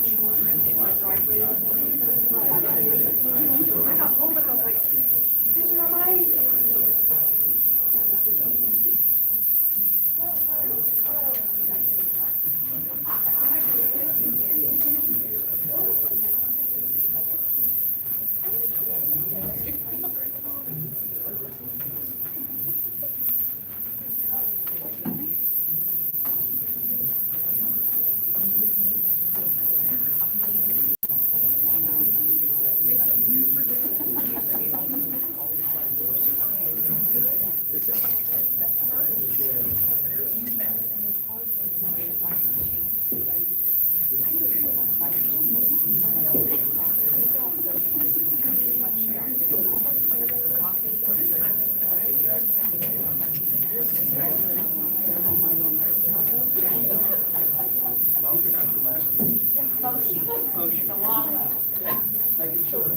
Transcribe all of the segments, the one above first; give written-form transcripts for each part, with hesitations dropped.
children in my driveway this morning. I got home and I was like, is your money? It's a lot. Making sure.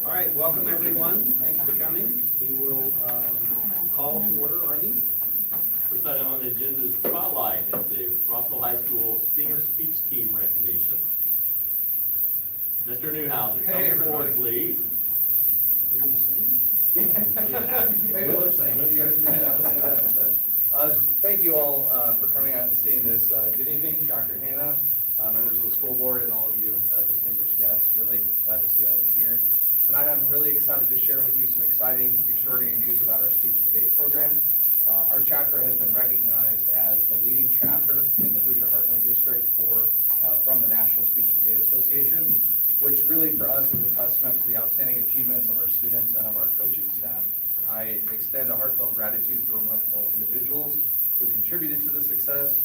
All right, welcome everyone. Thanks for coming. We will call to order our meeting. First item on the agenda is Spotlight. It's a Rossville High School Stinger Speech Team recognition. Mr. Newhouser, come Hey, forward, everybody. please. You're going to sing? Maybe we'll sing. You guys do that. Listen to that instead. Thank you all for coming out and seeing this. Good evening, Dr. Hannah, members of the school board, and all of you distinguished guests. Really glad to see all of you here. Tonight I'm really excited to share with you some exciting, extraordinary news about our speech and debate program. Our chapter has been recognized as the leading chapter in the Hoosier Heartland District from the National Speech and Debate Association, which really for us is a testament to the outstanding achievements of our students and of our coaching staff. I extend a heartfelt gratitude to the remarkable individuals who contributed to the success.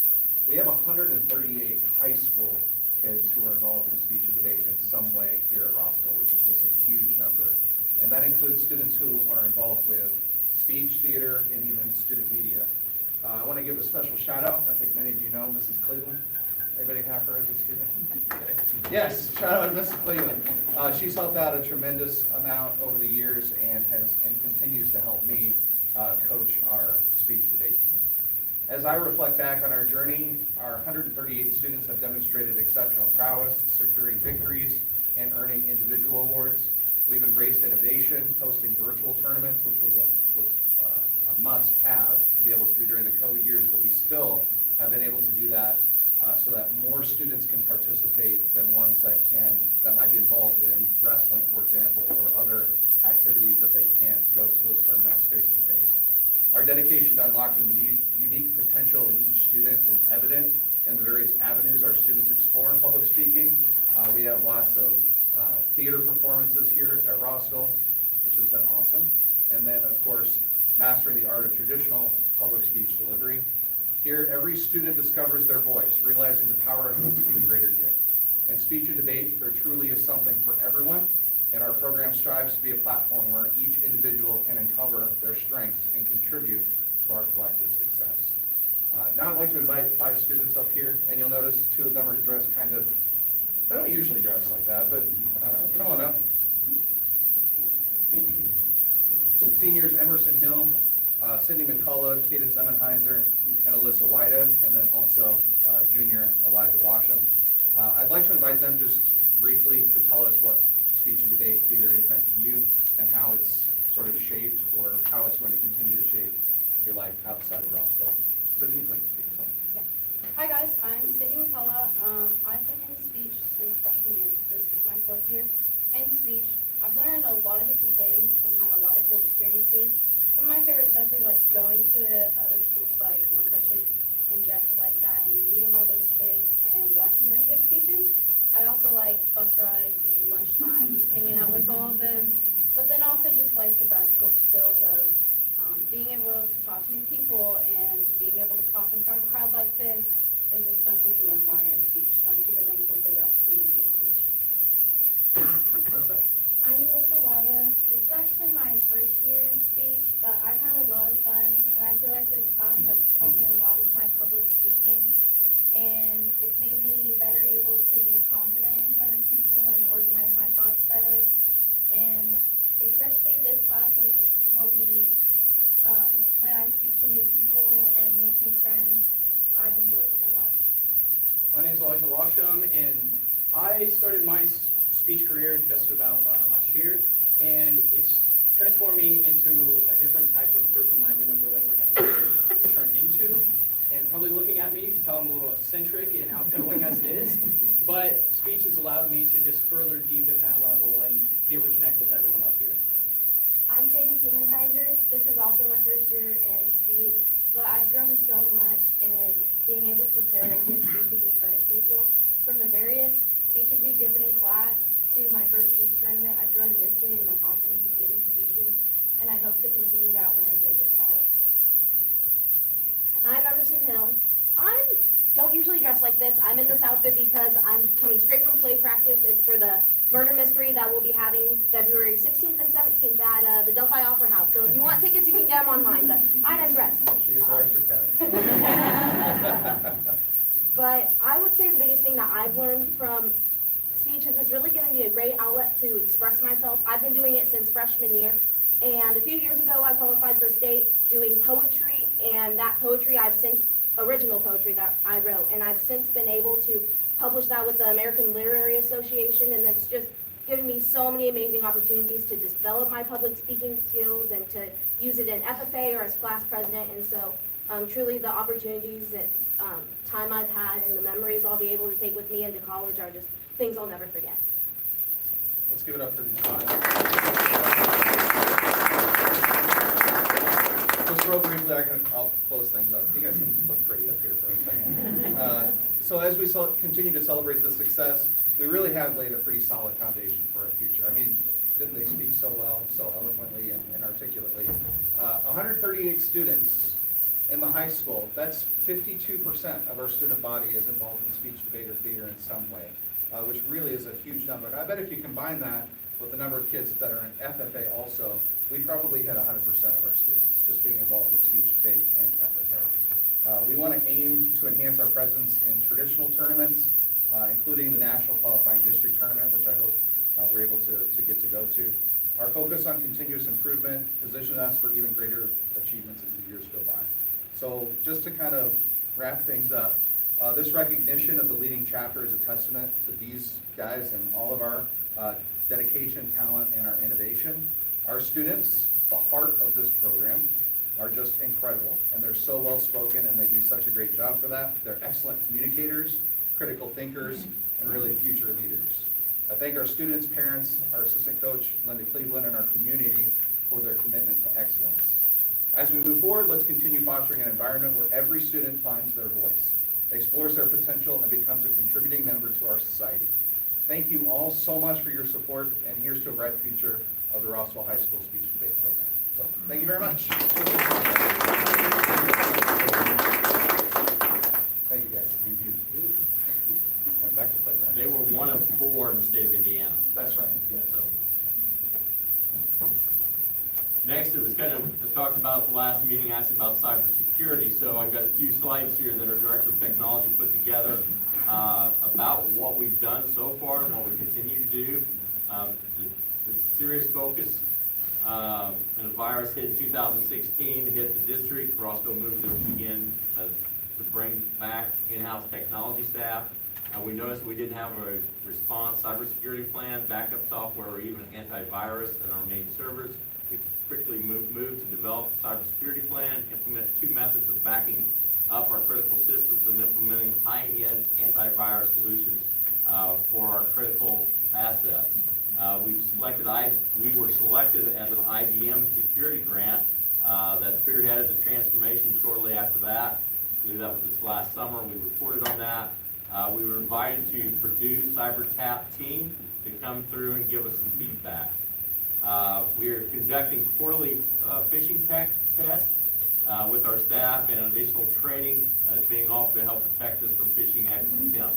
We have 138 high school kids who are involved in speech and debate in some way here at Rossville, which is just a huge number. And that includes students who are involved with speech, theater, and even student media. I want to give a special shout out. I think many of you know Mrs. Cleveland. Anybody have her as a student? Okay. Yes, shout out to Mrs. Cleveland. She's helped out a tremendous amount over the years and continues to help me coach our speech and debate team. As I reflect back on our journey, our 138 students have demonstrated exceptional prowess, securing victories and earning individual awards. We've embraced innovation, hosting virtual tournaments, which was a must-have to be able to do during the COVID years, but we still have been able to do that so that more students can participate than ones that might be involved in wrestling, for example, or other activities that they can't go to those tournaments face-to-face. Our dedication to unlocking the unique potential in each student is evident in the various avenues our students explore in public speaking. We have lots of theater performances here at Rossville, which has been awesome. And then, of course, mastering the art of traditional public speech delivery. Here, every student discovers their voice, realizing the power it holds for the greater good. In speech and debate, there truly is something for everyone, and our program strives to be a platform where each individual can uncover their strengths and contribute to our collective success. Now I'd like to invite 5 students up here, and you'll notice 2 of them are dressed kind of, they don't usually dress like that, but come on up. Seniors Emerson Hill, Cindy McCullough, Cadence Emmenheiser, and Alyssa Wida, and then also junior Elijah Washam. I'd like to invite them just briefly to tell us what speech and debate theater has meant to you and how it's sort of shaped or how it's going to continue to shape your life outside of Rossville. So do you like to take some? Yeah. Hi guys, I'm Sydney McCullough. I've been in speech since freshman year, so this is my 4th year in speech. I've learned a lot of different things and had a lot of cool experiences. Some of my favorite stuff is like going to other schools like McCutcheon and Jeff like that and meeting all those kids and watching them give speeches. I also like bus rides and lunchtime, hanging out with all of them. But then also just like the practical skills of being able to talk to new people and being able to talk in front of a crowd like this is just something you learn while you're in speech. So I'm super thankful for the opportunity to be in speech. What's up? I'm Melissa Wada. This is actually my first year in speech, but I've had a lot of fun, and I feel like this class has helped me a lot with my public speaking, and it's made me better able to be confident in front of people and organize my thoughts better, and especially this class has helped me when I speak to new people and make new friends. I've enjoyed it a lot. My name is Elijah Washam, and I started my speech career just about last year, and it's transformed me into a different type of person that I didn't realize I was going to turn into. And probably looking at me, you can tell I'm a little eccentric and outgoing as it is, but speech has allowed me to just further deepen that level and be able to connect with everyone up here. I'm Kaden Simmenheiser. This is also my first year in speech, but I've grown so much in being able to prepare and give speeches in front of people. From the various speeches we've given in class to my first speech tournament, I've grown immensely in my confidence of giving speeches, and I hope to continue that when I judge at college. I'm Emerson Hill. I don't usually dress like this. I'm in this outfit because I'm coming straight from play practice. It's for the murder mystery that we'll be having February 16th and 17th at the Delphi Opera House. So if you want tickets, you can get them online, but I didn't dress. She gets her extra credits. But I would say the biggest thing that I've learned from speech is it's really given me a great outlet to express myself. I've been doing it since freshman year, and a few years ago I qualified for state doing poetry, and that poetry original poetry that I wrote, and I've since been able to publish that with the American Literary Association, and it's just given me so many amazing opportunities to develop my public speaking skills and to use it in FFA or as class president. And so truly the opportunities and time I've had and the memories I'll be able to take with me into college are just things I'll never forget. Let's give it up for these five. Just real briefly, I'll close things up. You guys can look pretty up here for a second. So as we continue to celebrate this success, we really have laid a pretty solid foundation for our future. I mean, didn't they speak so well, so eloquently and articulately? 138 students in the high school. That's 52% of our student body is involved in speech, debate, or theater in some way, which really is a huge number. And I bet if you combine that with the number of kids that are in FFA also, we probably hit 100% of our students just being involved in speech, debate, and FFA. We want to aim to enhance our presence in traditional tournaments, including the National Qualifying District Tournament, which I hope we're able to get to go to. Our focus on continuous improvement positions us for even greater achievements as the years go by. So just to kind of wrap things up, this recognition of the leading chapter is a testament to these guys and all of our dedication, talent, and our innovation. Our students, the heart of this program, are just incredible, and they're so well spoken, and they do such a great job for that. They're excellent communicators, critical thinkers, and really future leaders. I thank our students, parents, our assistant coach, Linda Cleveland, and our community for their commitment to excellence. As we move forward, let's continue fostering an environment where every student finds their voice, explores their potential, and becomes a contributing member to our society. Thank you all so much for your support, and here's to a bright future of the Rossville High School Speech and Debate Program. So, thank you very much. Thank you, guys. Thank you. All right, back to playback. They were 1 of 4 in the state of Indiana. That's right, yes. So. Next, it was kind of talked about at the last meeting, asked about cybersecurity. So I've got a few slides here that our Director of Technology put together about what we've done so far and what we continue to do. The serious focus, and a virus hit in 2016, hit the district. Rossville moved to begin to bring back in-house technology staff. We noticed we didn't have a response cybersecurity plan, backup software, or even antivirus in our main servers. We quickly moved to develop a cybersecurity plan, implement 2 methods of backing up our critical systems and implementing high-end antivirus solutions for our critical assets. We were selected as an IBM security grant that spearheaded the transformation shortly after that. I believe that was this last summer. We reported on that. We were invited to Purdue CyberTap team to come through and give us some feedback. We are conducting quarterly phishing tech tests with our staff, and additional training is being offered to help protect us from phishing attempts.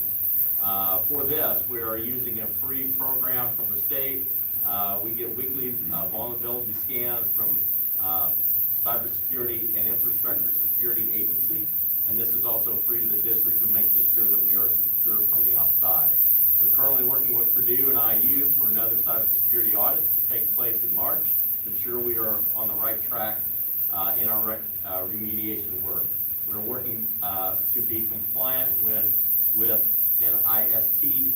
For this, we are using a free program from the state. We get weekly vulnerability scans from Cybersecurity and Infrastructure Security Agency, and this is also free to the district and makes us sure that we are secure from the outside. We're currently working with Purdue and IU for another cybersecurity audit to take place in March to ensure we are on the right track in our remediation work. We're working to be compliant with NIST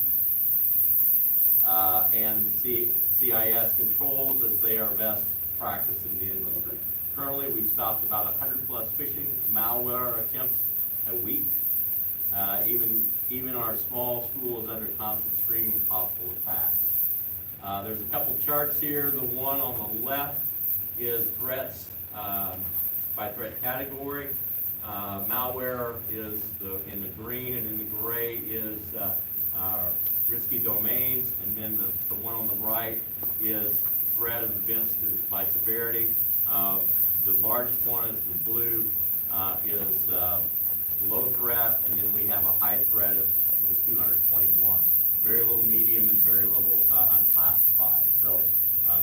and CIS controls, as they are best practice in the industry. Currently, we've stopped about 100 plus phishing malware attempts a week. Even our small school is under constant stream of possible attacks. There's a couple charts here. The one on the left is threats by threat category. Malware is in the green, and in the gray is risky domains, and then the one on the right is threat of events by severity. The largest one is the blue, is low threat, and then we have a high threat of, it was 221. Very little medium and very little unclassified, so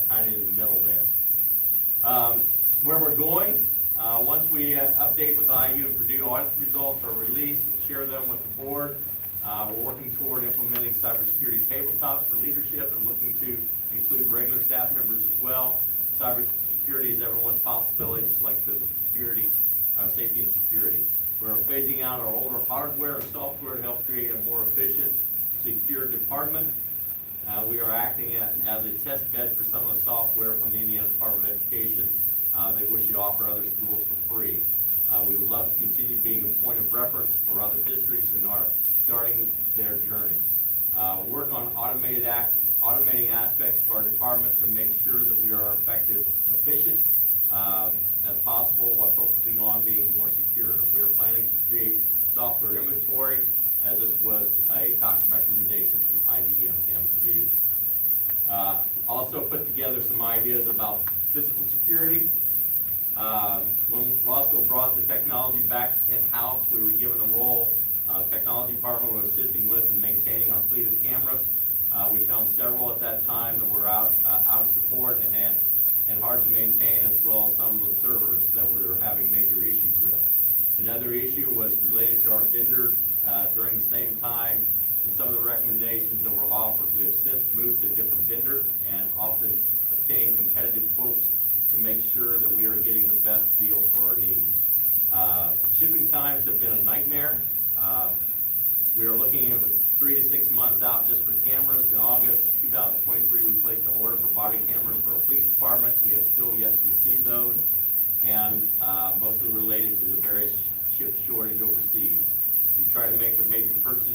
kind of in the middle there. Where we're going, once we update with IU and Purdue audit results are released, we'll share them with the board. We're working toward implementing cybersecurity tabletop for leadership and looking to include regular staff members as well. Cybersecurity is everyone's possibility, just like physical security, safety and security. We're phasing out our older hardware and software to help create a more efficient, secure department. We are acting as a test bed for some of the software from the Indiana Department of Education. They wish to offer other schools for free. We would love to continue being a point of reference for other districts and are starting their journey. Work on automating aspects of our department to make sure that we are effective, efficient as possible while focusing on being more secure. We are planning to create software inventory, as this was a top recommendation from IBM and Purdue. Also put together some ideas about physical security. When Roscoe brought the technology back in-house, we were given a role. Technology department was assisting with and maintaining our fleet of cameras. We found several at that time that were out of support and hard to maintain, as well as some of the servers that we were having major issues with. Another issue was related to our vendor during the same time, and some of the recommendations that were offered. We have since moved to a different vendor and often obtained competitive quotes to make sure that we are getting the best deal for our needs. Shipping times have been a nightmare. We are looking at 3 to 6 months out just for cameras. In August 2023, we placed an order for body cameras for our police department. We have still yet to receive those, and mostly related to the various chip shortage overseas. We try to make a major purchase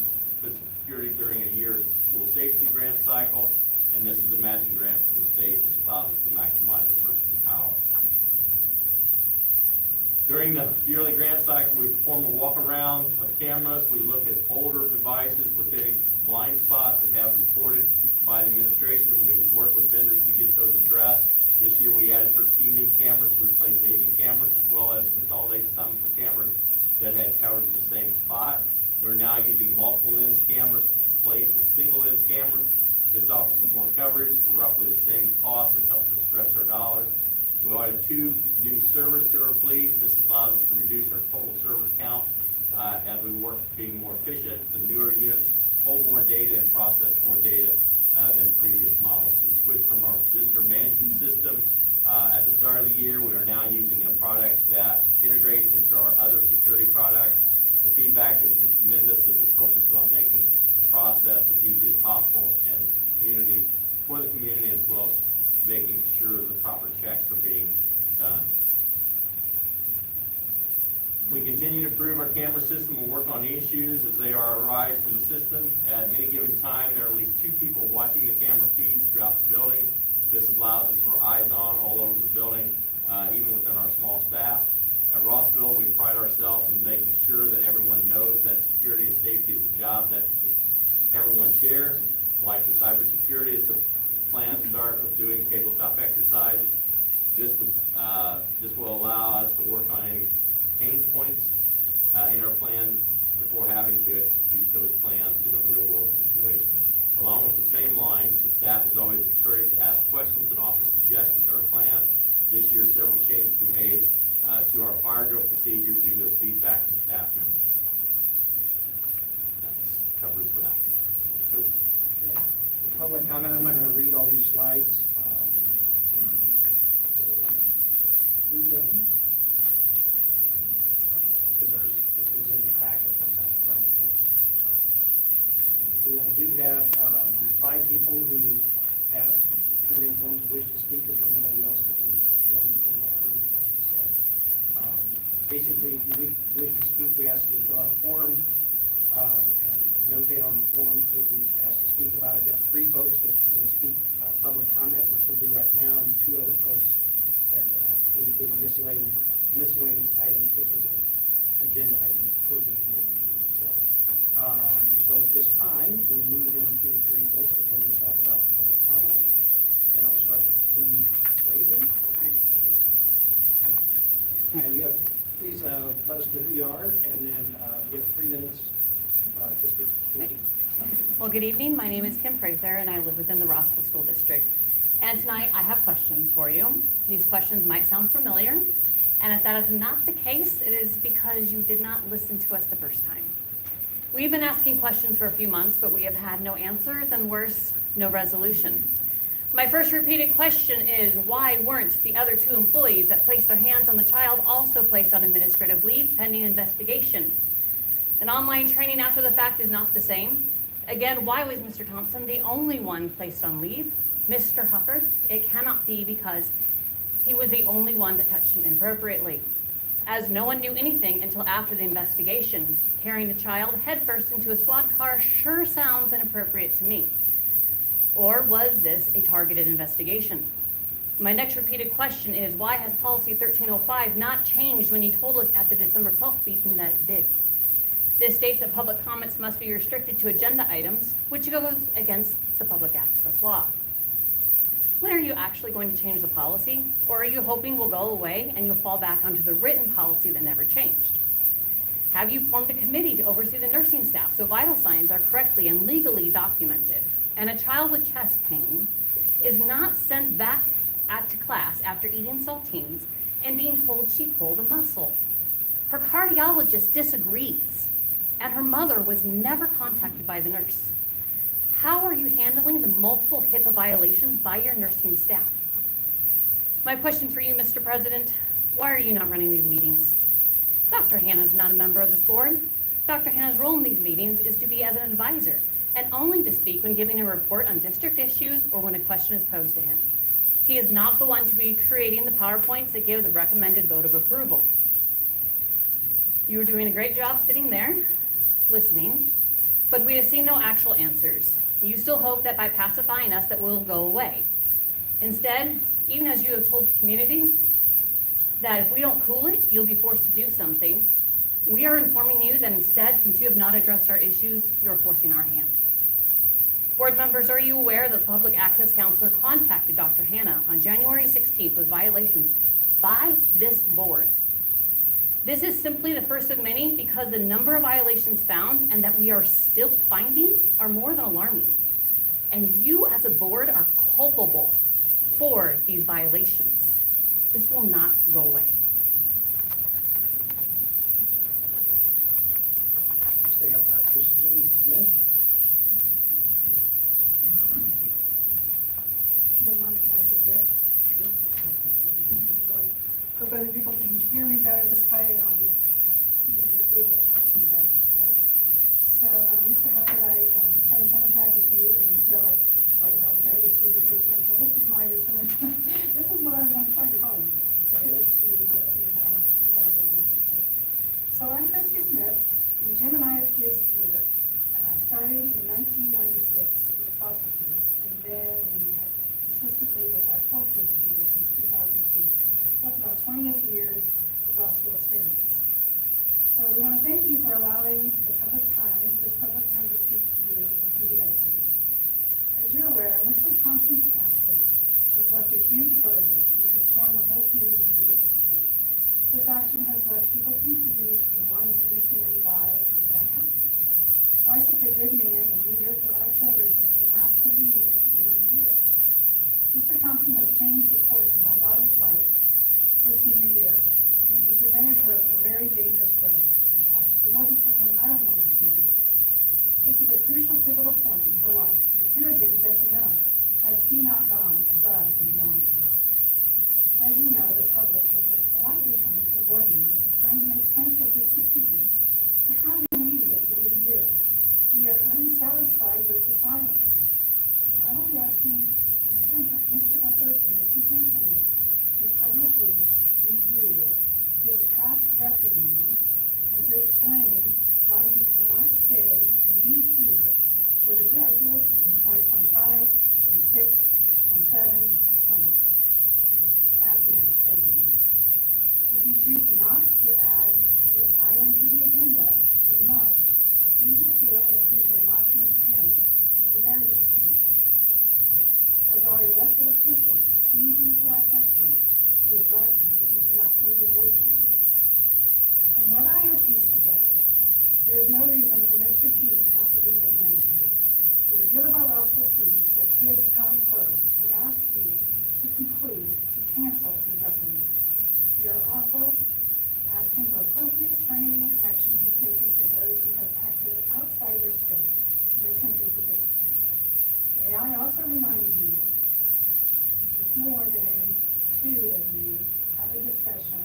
with security during a year's school safety grant cycle, and this is a matching grant from the state, which allows us to maximize our purchasing power. During the yearly grant cycle, we perform a walk around of cameras. We look at older devices with any blind spots that have reported by the administration. We work with vendors to get those addressed. This year we added 13 new cameras to replace aging cameras, as well as consolidate some of the cameras that had covered the same spot. We're now using multiple lens cameras in place of single lens cameras. This offers more coverage for roughly the same cost and helps us stretch our dollars. We added 2 new servers to our fleet. This allows us to reduce our total server count as we work being more efficient. The newer units hold more data and process more data than previous models. We switched from our visitor management system at the start of the year. We are now using a product that integrates into our other security products. The feedback has been tremendous as it focuses on making the process as easy as possible and for the community, as well as making sure the proper checks are being done. We continue to improve our camera system and work on issues as they arise from the system. At any given time, there are at least 2 people watching the camera feeds throughout the building. This allows us for eyes on all over the building, even within our small staff. At Rossville, we pride ourselves in making sure that everyone knows that security and safety is a job that everyone shares. Like the cybersecurity, it's a planned start with doing tabletop exercises. This will allow us to work on any pain points in our plan before having to execute those plans in a real-world situation. Along with the same lines, the staff is always encouraged to ask questions and offer suggestions to our plan. This year, several changes were made to our fire drill procedure due to feedback from staff members. That covers that. So, Okay. Public comment, I'm not going to read all these slides. Because it was in the packet that's out front of folks. See, I do have 5 people who have turned in forms of wish to speak. Is there anybody else that we form out or anything? So basically, if you wish to speak, we ask you to fill out a form and notate on the form what you asked to speak about. I've got 3 folks that want to speak public comment, which we'll do right now, and 2 other folks had indicated miscellaneous items, which was an agenda item for the annual meeting. So at this time, we'll move into the 3 folks that want to talk about public comment, and I'll start with Kim Reagan. And you have, please let us know who you are, and then you have 3 minutes to speak. Thank you. Well, good evening. My name is Kim Prather, and I live within the Rossville School District. And tonight, I have questions for you. These questions might sound familiar, and if that is not the case, it is because you did not listen to us the first time. We've been asking questions for a few months, but we have had no answers, and worse, no resolution. My first repeated question is, why weren't the other 2 employees that placed their hands on the child also placed on administrative leave pending investigation? An online training after the fact is not the same. Again, why was Mr. Thompson the only one placed on leave? Mr. Hufford, it cannot be because he was the only one that touched him inappropriately, as no one knew anything until after the investigation. Carrying a child headfirst into a squad car sure sounds inappropriate to me. Or was this a targeted investigation? My next repeated question is, why has policy 1305 not changed when you told us at the December 12th meeting that it did? This states that public comments must be restricted to agenda items, which goes against the public access law. When are you actually going to change the policy? Or are you hoping we'll go away and you'll fall back onto the written policy that never changed? Have you formed a committee to oversee the nursing staff so vital signs are correctly and legally documented? And a child with chest pain is not sent back to class after eating saltines and being told she pulled a muscle. Her cardiologist disagrees, and her mother was never contacted by the nurse. How are you handling the multiple HIPAA violations by your nursing staff? My question for you, Mr. President, why are you not running these meetings? Dr. Hanna is not a member of this board. Dr. Hanna's role in these meetings is to be as an advisor and only to speak when giving a report on district issues or when a question is posed to him. He is not the one to be creating the PowerPoints that give the recommended vote of approval. You are doing a great job sitting there, listening, but we have seen no actual answers. You still hope that by pacifying us that we'll go away. Instead, even as you have told the community that if we don't cool it, you'll be forced to do something, we are informing you that instead, since you have not addressed our issues, you're forcing our hand. Board members, are you aware that the public access counselor contacted Dr. Hanna on January 16th with violations by this board? This is simply the first of many because the number of violations found and that we are still finding are more than alarming. And you as a board are culpable for these violations. This will not go away. Stay up, Christine Smith. Don't mind if I sit here? Hope other people can hear me better this way, and I'll be able to talk to you guys this way. So, Mr. Hufford, I'm phone tag with you, and so we had an issue this weekend, so this is my return. This is what I'm trying to call you about, okay? So it's really good, and the other board members too. So I'm Christy Smith, and Jim and I have kids here, starting in 1996 with foster kids, and then we have consistently with our 4 kids here since 2002. So that's about 28 years of Rossville experience. So we want to thank you for allowing this public time to speak to you and for you guys to listen. As you're aware, Mr. Thompson's absence has left a huge burden and has torn the whole community of school. This action has left people confused and wanting to understand why and what happened. Why such a good man and leader for our children has been asked to leave at the end of the year. Mr. Thompson has changed the course of my daughter's life her senior year, and he prevented her from a very dangerous road. In fact, if it wasn't for him, I don't know where she'd be. This was a crucial, pivotal point in her life, and it could have been detrimental had he not gone above and beyond for her. As you know, the public has been politely coming to the board meetings and trying to make sense of this decision to have him leave at the end of the year. We are unsatisfied with the silence. I will be asking Mr. Hufford and the superintendent to publicly review his past reprimand and to explain why he cannot stay and be here for the graduates in 2025, 26, 27, and so on at the next board meeting. If you choose not to add this item to the agenda in March, we will feel that things are not transparent and be very disappointed. As our elected officials, please answer our questions we have brought to you since the October board meeting. From what I have pieced together, there is no reason for Mr. T to have to leave at the end of the year. For the good of our Rossville students, where kids come first, we ask you to cancel his reprimand. We are also asking for appropriate training and action to be taken for those who have acted outside their scope in attempting to discipline. May I also remind you, if more than 2 of you have a discussion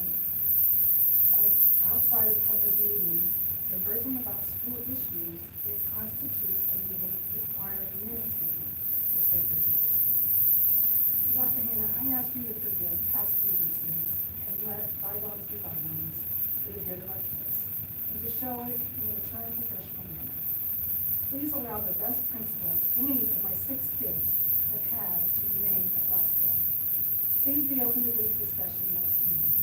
outside of public meeting, conversing about school issues, it constitutes a meeting requiring minute taking for state regulations. Dr. Hannah, I ask you to forgive past grievances and let bygones be bygones for the good of our kids, and to show it in a mature and professional manner. Please allow the best principal any of my 6 kids have had to remain at Rossville. Please be open to this discussion next meeting.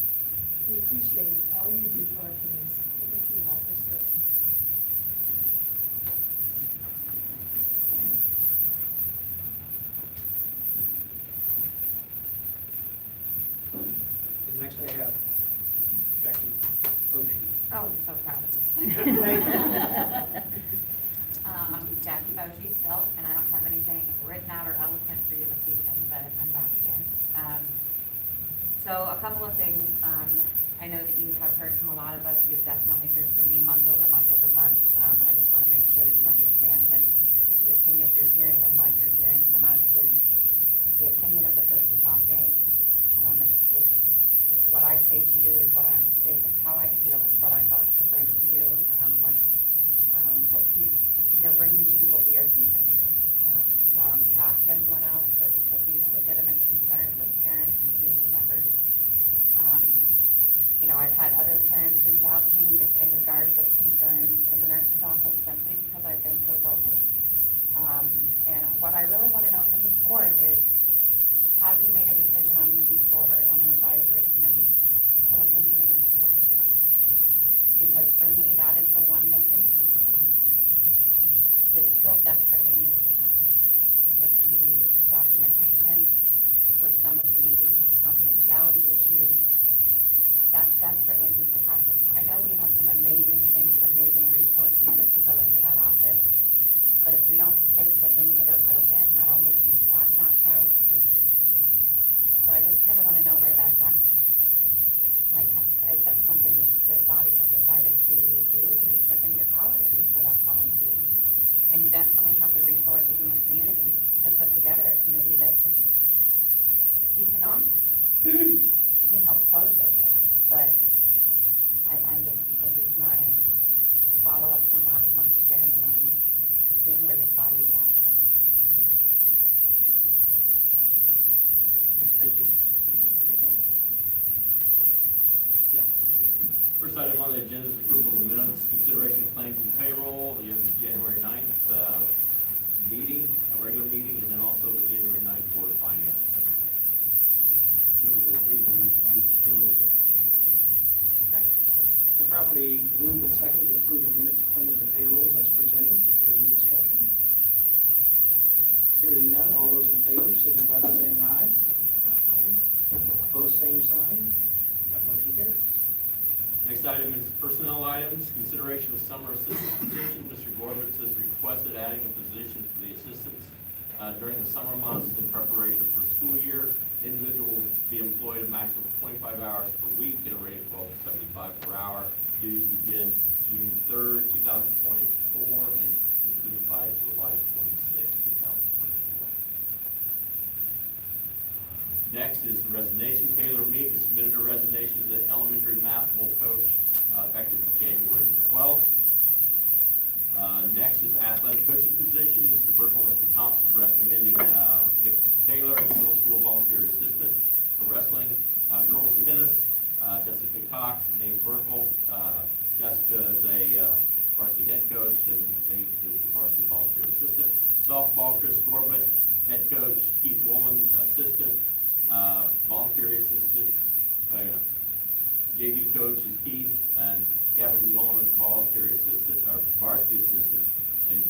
We appreciate all you do for our kids, and thank you all for serving. And next I have Jackie Oshie. Oh, I'm so proud of you. Thank you. I'm Jackie Boshi still, and I don't have anything written out or eloquent for you this evening, but I'm back again. So a couple of things. I know that you have heard from a lot of us. You've definitely heard from me month over month over month. I just want to make sure that you understand that the opinions you're hearing and what you're hearing from us is the opinion of the person talking. It's what I say to you is how I feel. It's what I felt to bring to you. What we are bringing to you, what we are concerned with. Not on behalf of anyone else, but because these are legitimate concerns as parents and community members. I've had other parents reach out to me in regards with concerns in the nurse's office simply because I've been so vocal. And what I really want to know from this board is, have you made a decision on moving forward on an advisory committee to look into the nurse's office? Because for me, that is the one missing piece that still desperately needs to happen with the documentation, with some of the confidentiality issues. That desperately needs to happen. I know we have some amazing things and amazing resources that can go into that office, but if we don't fix the things that are broken, not only can staff not thrive, but so I just kind of want to know where that's at. Like, is that something this body has decided to do? Because it's within your power to do for that policy. And you definitely have the resources in the community to put together a committee that could be phenomenal and help close those gaps. But this is my follow-up from last month's sharing on seeing where this body is at. Thank you. Yeah, that's it. For first item on the agenda is approval of the minutes, consideration of claims and payroll, the January 9th meeting, a regular meeting, and then also the January 9th Board of Finance. The property moved and seconded to approve the minutes, claims, and payrolls as presented. Is there any discussion? Hearing none, all those in favor signify by saying aye. Aye. Opposed, same sign. That motion carries. Next item is personnel items, consideration of summer assistant position. Mr. Gorbitz has requested adding a position for the assistants during the summer months in preparation for the school year. Individual will be employed a maximum of 25 hours per week at a rate of $12.75 per hour. Duties begin June 3rd, 2024, and conclude by July 26th, 2024. Next is resignation. Taylor Meek has submitted a resignation as an elementary math bowl coach effective January 12th. Next is athletic coaching position. Mr. Burkle, Mr. Thompson recommending Nick Taylor as a middle school volunteer assistant for wrestling. Girls tennis, Jessica Cox and Nate Burkle. Jessica is a varsity head coach and Nate is the varsity volunteer assistant. Softball, Chris Gorbett, head coach. Keith Woolen, assistant, voluntary assistant. JV coach is Keith, and Kevin Woolen is voluntary assistant, or varsity assistant, and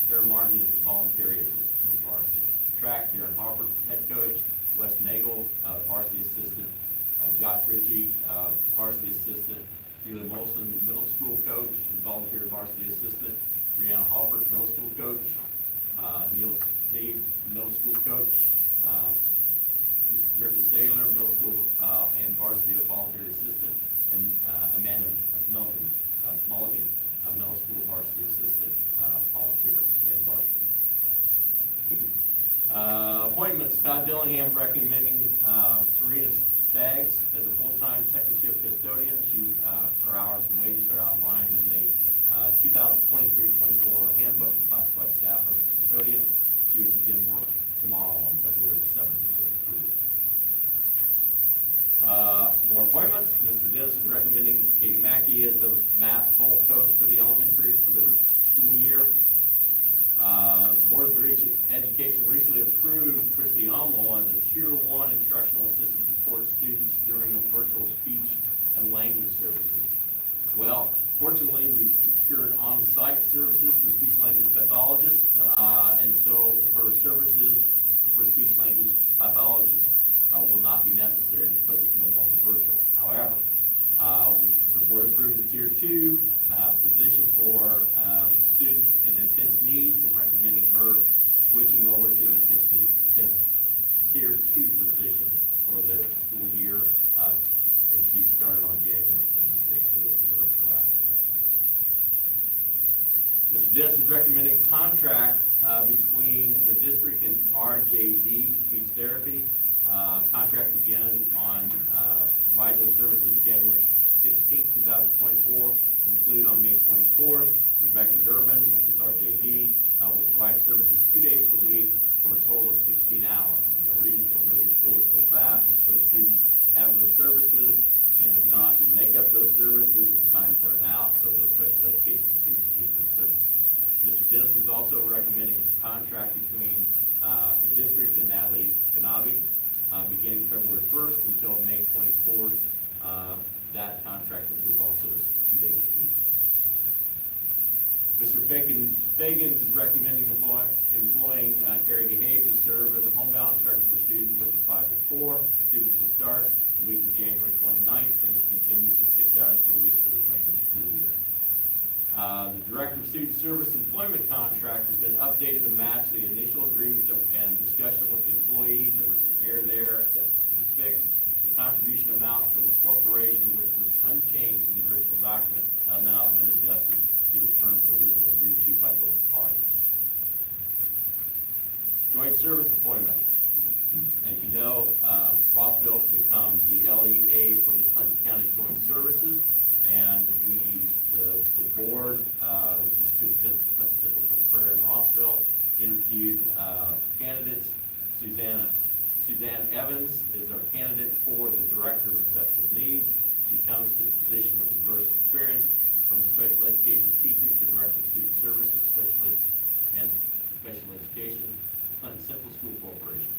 Sarah Martin is the voluntary assistant for varsity. Track, Darren Harper, head coach. Wes Nagel, varsity assistant. Josh Ritchie, varsity assistant. Julie Molson, middle school coach and volunteer varsity assistant. Brianna Halpert, middle school coach. Neil Sneed, middle school coach. Griffey Saylor, middle school and varsity volunteer assistant. And Amanda Mulligan, middle school varsity assistant, volunteer and varsity. Appointments, Todd Dillingham recommending Serena Staggs as a full-time second shift custodian. Her hours and wages are outlined in the 2023-24 handbook for classified staff under custodian. She would begin work tomorrow on February 7th. More appointments. Mr. Dennis is recommending Katie Mackey as the math bowl coach for the elementary for the school year. Board of Education recently approved Christy Ummel as a Tier 1 instructional assistant to support students during a virtual speech and language services. Well, fortunately, we've secured on-site services for speech language pathologists, and so her services for speech language pathologists will not be necessary because it's no longer virtual. However, the board approved the Tier 2 position for students in intense needs and recommending her switching over to an intense Tier 2 position for the school year, and she started on January 26th, so this is a retroactive. Mr. Dennis is recommending contract between the district and RJD Speech Therapy. Contract again on provide those services January 16th, 2024. Will include on May 24th, Rebecca Durbin, which is RJD, will provide services 2 days per week for a total of 16 hours. And the reason for moving forward so fast is so students have those services, and if not, you make up those services and times run out, so those special education students need those services. Mr. Dennis is also recommending a contract between the district and Natalie Kanavi, beginning February 1st until May 24th. That contract will move also is 2 days a week. Mr. Fagans is recommending employing Carrie Gahave to serve as a homebound instructor for students with a 504. Students will start the week of January 29th and will continue for 6 hours per week for the remainder of the school year. The Director of Student Service Employment Contract has been updated to match the initial agreement and discussion with the employee. There was an error there that was fixed. The contribution amount for the corporation, which was unchanged in the original document, has now been adjusted to the terms originally agreed to by both parties. Joint service appointment. As you know, Rossville becomes the LEA for the Clinton County Joint Services, and the board, which is Superintendent Clinton Central, Clinton Prairie, and Rossville, interviewed candidates. Suzanne Evans is our candidate for the Director of Exceptional Needs. She She comes to the position with diverse experience, from a special education teacher to director of student services, and special education, Clinton Central School Corporation.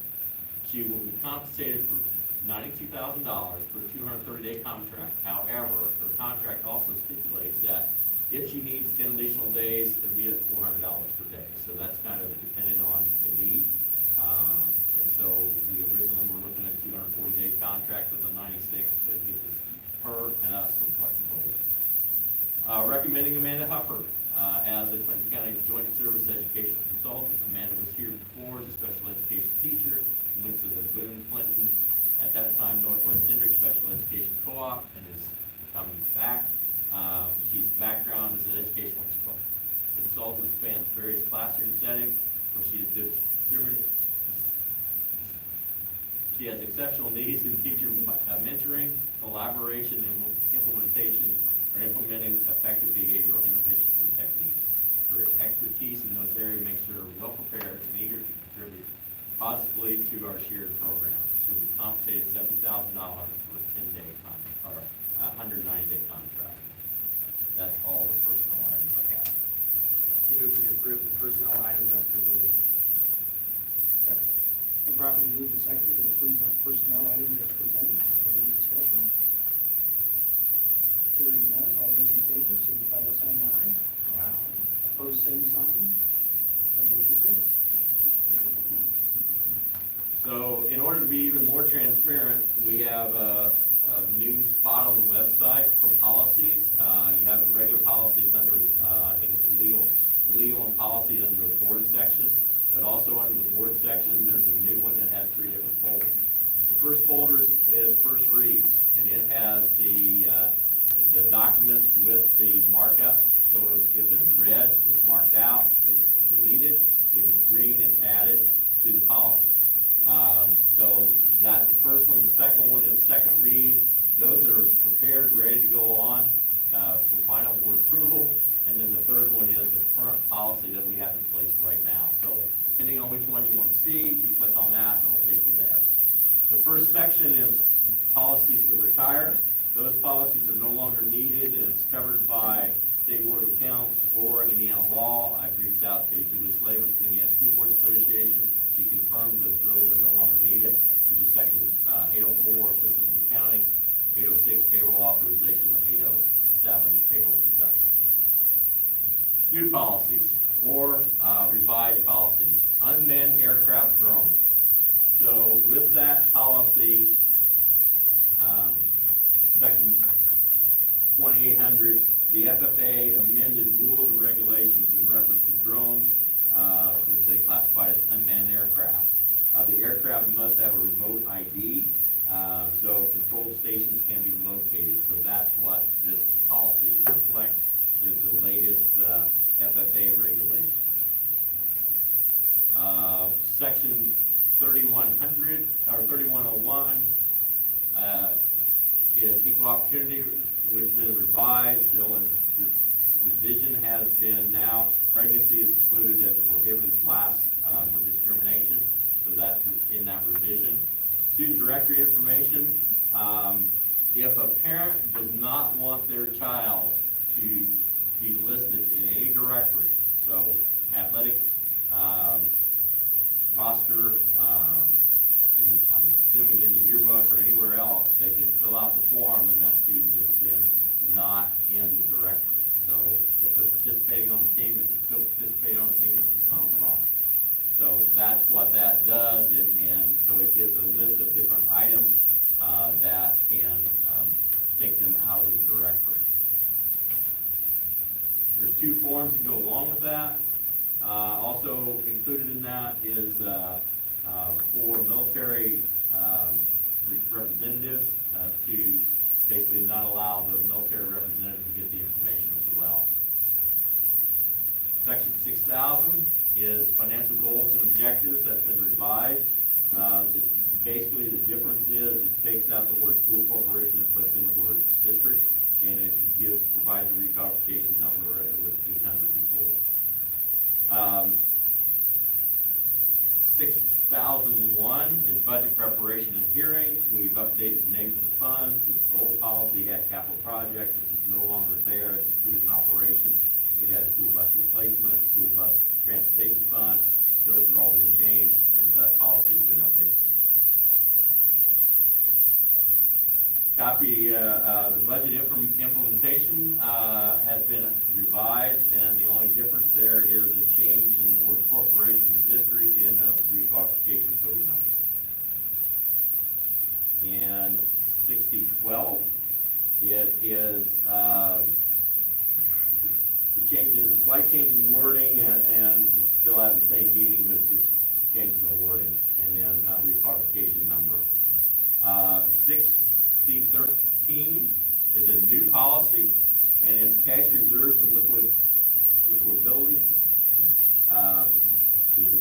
She will be compensated for $92,000 for a 230-day contract. However, her contract also stipulates that if she needs 10 additional days, it'll be at $400 per day. So that's kind of dependent on the need. And so we originally were looking at a 240-day contract with a 96, but it gives her and us some flexibility. Recommending Amanda Huffer as a Clinton County Joint Service Educational Consultant. Amanda was here before as a special education teacher, went to the Boone Clinton, at that time Northwest Hendrick Special Education Co-op, and is coming back. She's background as an educational consultant, spans various classroom settings where she has exceptional needs in teacher mentoring, collaboration, and implementation, or implementing effective behavioral interventions and techniques. Her expertise in those areas makes her well prepared and eager to contribute positively to our shared program. She'll be compensated $70,000 for a 10-day contract, or a 190-day contract. That's all the personnel items I have. Move to approve the personnel items as presented. Second. And properly moved and seconded to approve the personnel items as presented. Is there any discussion? Hearing none, all those in favor signify by saying aye. Aye. Opposed, same sign. And motion carries. So in order to be even more transparent, we have a new spot on the website for policies. You have the regular policies under, I think it's legal and policy under the board section, but also under the board section, there's a new one that has 3 different folders. The first folder is first reads, and it has the documents with the markups. So if it's red, it's marked out, it's deleted. If it's green, it's added to the policy. So that's the first one. The second one is second read. Those are prepared, ready to go on for final board approval. And then the third one is the current policy that we have in place right now. So depending on which one you want to see, you click on that and it'll take you there. The first section is policies to retire. Those policies are no longer needed, and it's covered by State Board of Accounts or Indiana law. I've reached out to Julie Slavin, the Indiana School Board Association. She confirmed that those are no longer needed, which is section 804, systems of accounting, 806, payroll authorization, and 807, payroll deductions. New policies or revised policies, unmanned aircraft drone. So with that policy, section 2800, the FFA amended rules and regulations in reference to drones, which they classified as unmanned aircraft. The aircraft must have a remote ID, so controlled stations can be located. So that's what this policy reflects, is the latest FFA regulations. Section 3100 or 3101 is equal opportunity, which has been revised. The only revision has been now pregnancy is included as a prohibited class for discrimination. So that's in that revision. Student directory information. If a parent does not want their child to be listed in any directory, so athletic, roster, and I'm assuming in the yearbook or anywhere else, they can fill out the form and that student is then not in the directory. So if they're participating on the team, they can still participate on the team, but it's not on the roster. So that's what that does, and so it gives a list of different items that can take them out of the directory. There's 2 forms that go along with that. Also included in that is for military representatives to basically not allow the military representative to get the information as well. Section 6000 is financial goals and objectives that's been revised. Basically, the difference is it takes out the word school corporation and puts in the word district, and it provides a recodification number. It was 800 before. 6001 is budget preparation and hearing. We've updated the names of the funds. The old policy had capital projects, which is no longer there. It's included in operations. It had school bus replacement, school bus transportation fund. Those have all been changed, and that policy has been updated. Copy, the budget implementation has been revised, and the only difference there is a change in the word corporation to district in the recodification code number. In 6012, it is a slight change in wording, and it still has the same meaning, but it's just changing the wording, and then recodification number. 6013 is a new policy, and it's cash reserves and liquidability. There's a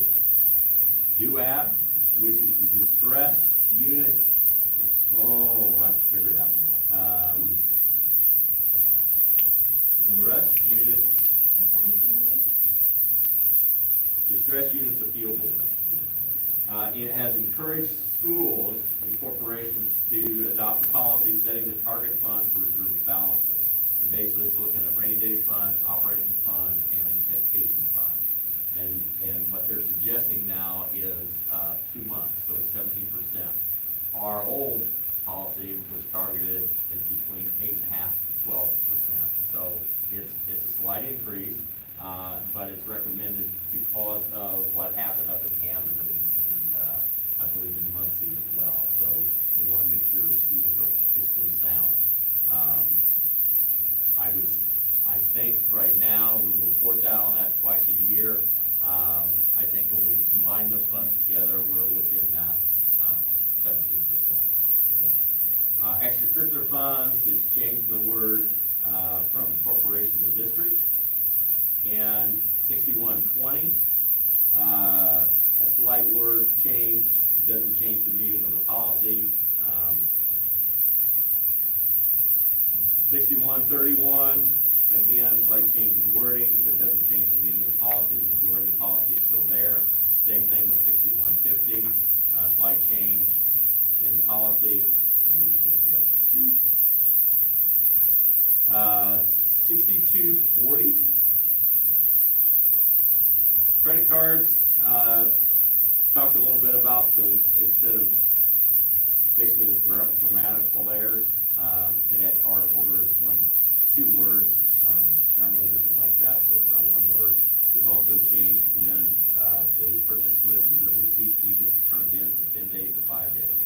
DUAB, which is the distressed unit. Oh, I figured that one out. Distressed unit. Distressed units appeal board. It has encouraged schools and corporations to adopt a policy setting the target fund for reserve balances. And basically it's looking at rainy day fund, operations fund, and education fund. And what they're suggesting now is 2 months, so it's 17%. Our old policy was targeted at between 8.5% to 12%. So it's a slight increase, but it's recommended because of what happened up in Hammond and I believe in Muncie as well. So we want to make sure the schools are fiscally sound. I think right now we will report that on that twice a year. I think when we combine those funds together, we're within that 17%. So, extracurricular funds, it's changed the word from corporation to district. And 6120, a slight word change, doesn't change the meaning of the policy. 6131, again, slight change in wording, but doesn't change the meaning of the policy. The majority of the policy is still there. Same thing with 6150, slight change in policy. I need to get ahead. 6240. Credit cards, talked a little bit about instead of, basically it was grammatical errors. It had card order as two words. Grammarly doesn't like that, so it's not one word. We've also changed when the purchase slips and receipts need to be turned in from 10 days to 5 days.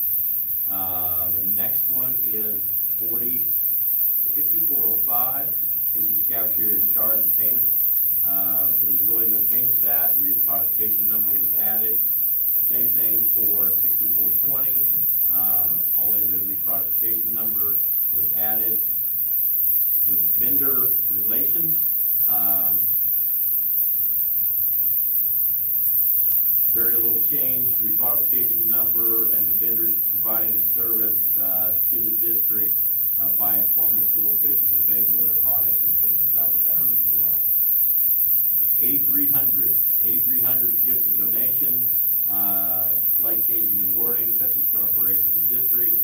The next one is 6405, which is cafeteria charge and payment. There was really no change to that. The recodification number was added. Same thing for 6420, only the recodification number was added. The vendor relations, very little change, recodification number, and the vendors providing a service to the district by informing the school officials available of their product and service. That was added as well. 8300 is gifts and donation, slight changing in wording such as corporation and district.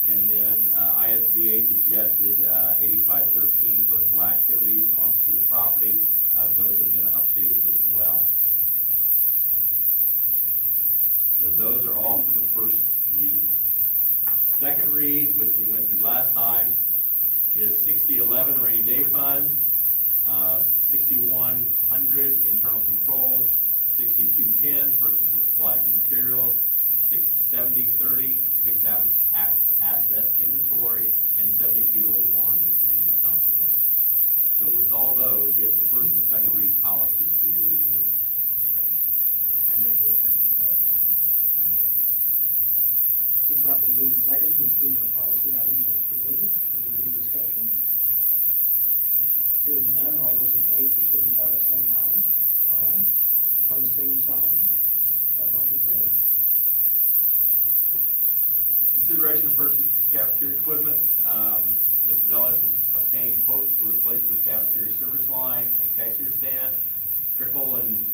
And then ISBA suggested 8513, political activities on school property. Those have been updated as well. So those are all for the first read. Second read, which we went through last time, is 6011 rainy day fund, 6100 internal controls, 6210 purchase of supplies and materials, 7030 fixed assets inventory, and 7201 was energy conservation. So with all those, you have the first and second read policies for your review. Been properly moved and seconded to approve the policy items as presented. Is there any discussion? Hearing none, all those in favor signify by saying aye. Aye. Opposed, same sign. That motion carries. Consideration of purchase of cafeteria equipment. Mrs. Ellis obtained quotes for replacement of cafeteria service line and cashier stand. Trickle and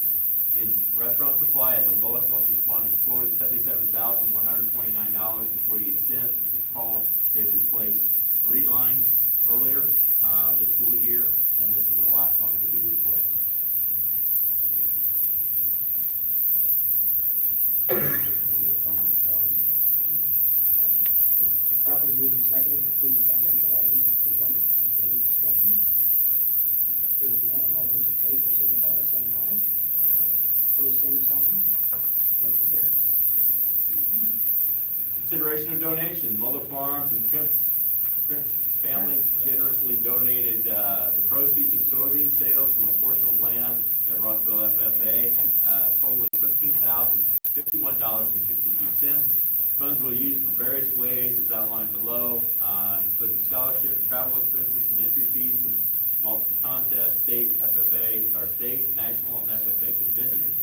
in restaurant supply at the lowest, most responded quoted $77,129.48. Recall, they replaced 3 lines earlier this school year, and this is the last line to be replaced. Properly moved and seconded to approve the financial items as presented. Is there any discussion? Hearing none, all those in favor signify by saying aye. Opposed, same sign. Motion carries. Consideration of donation, Muller Farms and Crimps family generously donated the proceeds of soybean sales from a portion of land at Rossville FFA, totaling $15,051.52. Funds will be used for various ways as outlined below, including scholarship, travel expenses, and entry fees from multiple contests, state, national, and FFA conventions,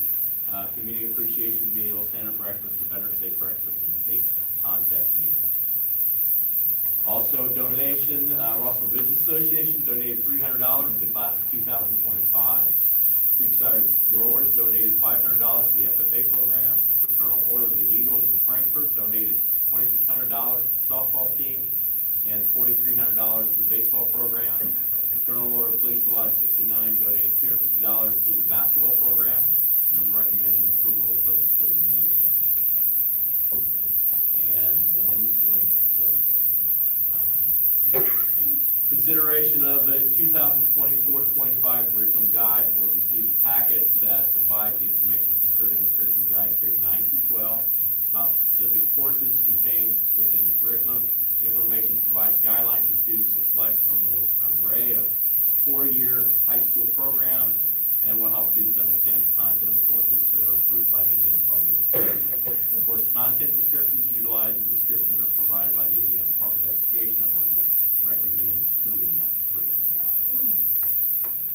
community appreciation meals, Santa breakfast, the Veterans Day breakfast, and state contest meals. Also donation, Rossville Business Association donated $300 to the class of 2025. Creekside Growers donated $500 to the FFA program. Fraternal Order of the Eagles in Frankfurt donated $2,600 to the softball team and $4,300 to the baseball program. Fraternal Order of Police Lodge 69 donated $250 to the basketball program, and I'm recommending approval of those donations. And more miscellaneous. Consideration of the 2024-25 curriculum guide. The board received a packet that provides the information concerning the curriculum guides grade 9 through 12 about specific courses contained within the curriculum. Information provides guidelines for students to select from an array of 4-year high school programs and will help students understand the content of the courses that are approved by the Indiana Department of Education. Course content descriptions utilized and descriptions are provided by the Indiana Department of Education, and we're recommending approving that curriculum guide.